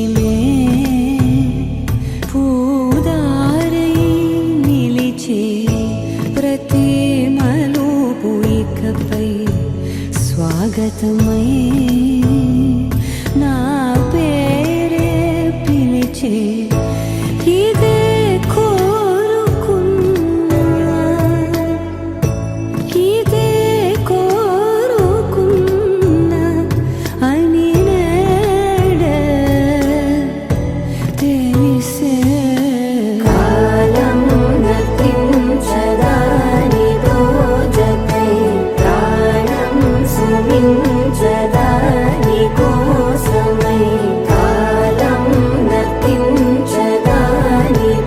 చెలిమే పూదారై నిలిచే ప్రతి మలుపు ఇకపై స్వాగతమై నా పేరే పిలిచే ఇదే కోరుకున్నా ఇదే కోరుకున్నా అని నేడే తెలిసే కాలం నర్తించదాని దోజకై ప్రాణం సుమించదాని కోసమై కాలం నర్తించదాని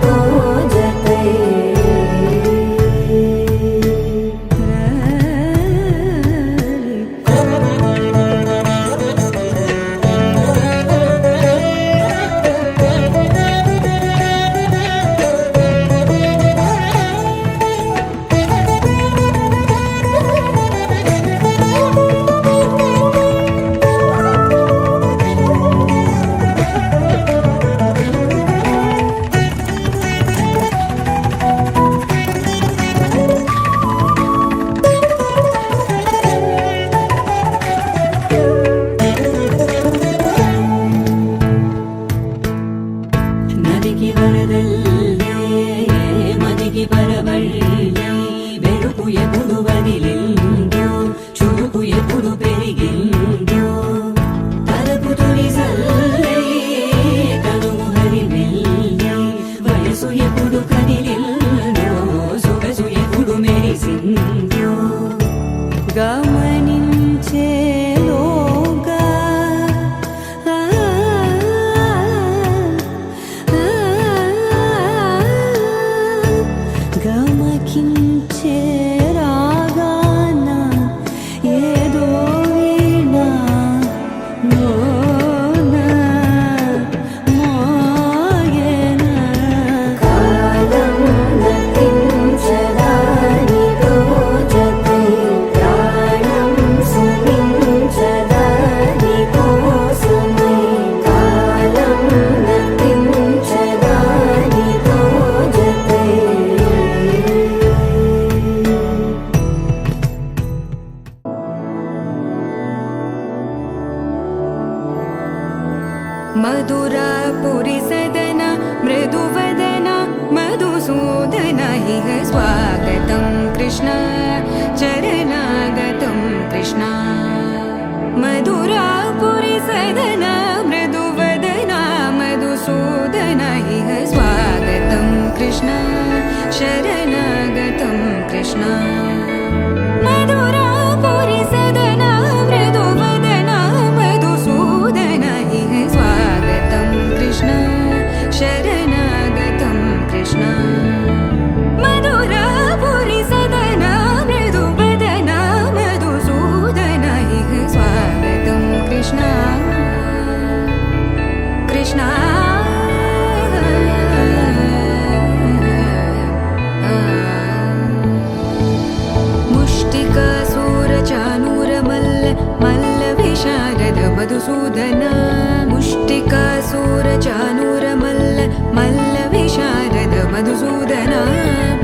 దోజకై నదికి వరదల్లే మదికి పరవళ్ళే వెలుపు ఎప్పుడు వదిలిందో చురుకు ఎప్పుడు పెరిగిందో తలపు తొలి సల్లే కనుము హరివెల్లే వయసు ఎప్పుడు కదిలిందో సొగసు ఎప్పుడు మెరిసిందో గమనించేలోగా గమకించే రాగాన ఏదో వీణా మోన మోగేన కాలం నర్తించదాని దోజకై ప్రాణం సుమించదాని కోసమై కాలం నర్తించదాని దోజకై मधुरापुरी सदन मृदुवदन मधुसूदन इह स्वागतं कृष्ण चरणागतं कृष्ण मधुरापुरी सदन मृदुवदन मधुसूदन इह स्वागतं कृष्ण शरणागतं कृष्ण मधुरापुरी सदन मृदुवदन मधुसूदन इह स्वागतं कृष्ण शरणागतं कृष्ण मधुरापुरी सदन मृदुवदन मधुसूदन इह स्वागतं कृष्ण कृष्ण मुष्टिकासूरचानूरमल्ल मल्लविशारद मधुसूदन मुष्टिकासूरचानूरमल्ल मल्लविशारद मधुसूदन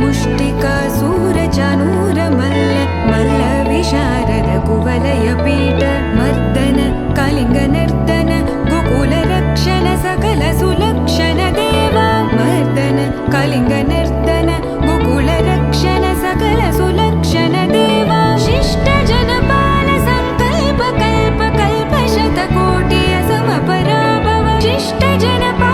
मुष्टिकासूरचानूरमल्ल मल्लविशारद कुवलयपीठ मर्दन कलिङ्गनर्दन गोकुलरक्षण सकल सुलक्षण देवा मर्दन कलिङ्गनर्दन गोकुलरक्षण सकल सुलक्षण देवा शिष्ट जनपाल संकल्प कल्प कल्प शतकोटि असमपराभव शिष्ट जनपाल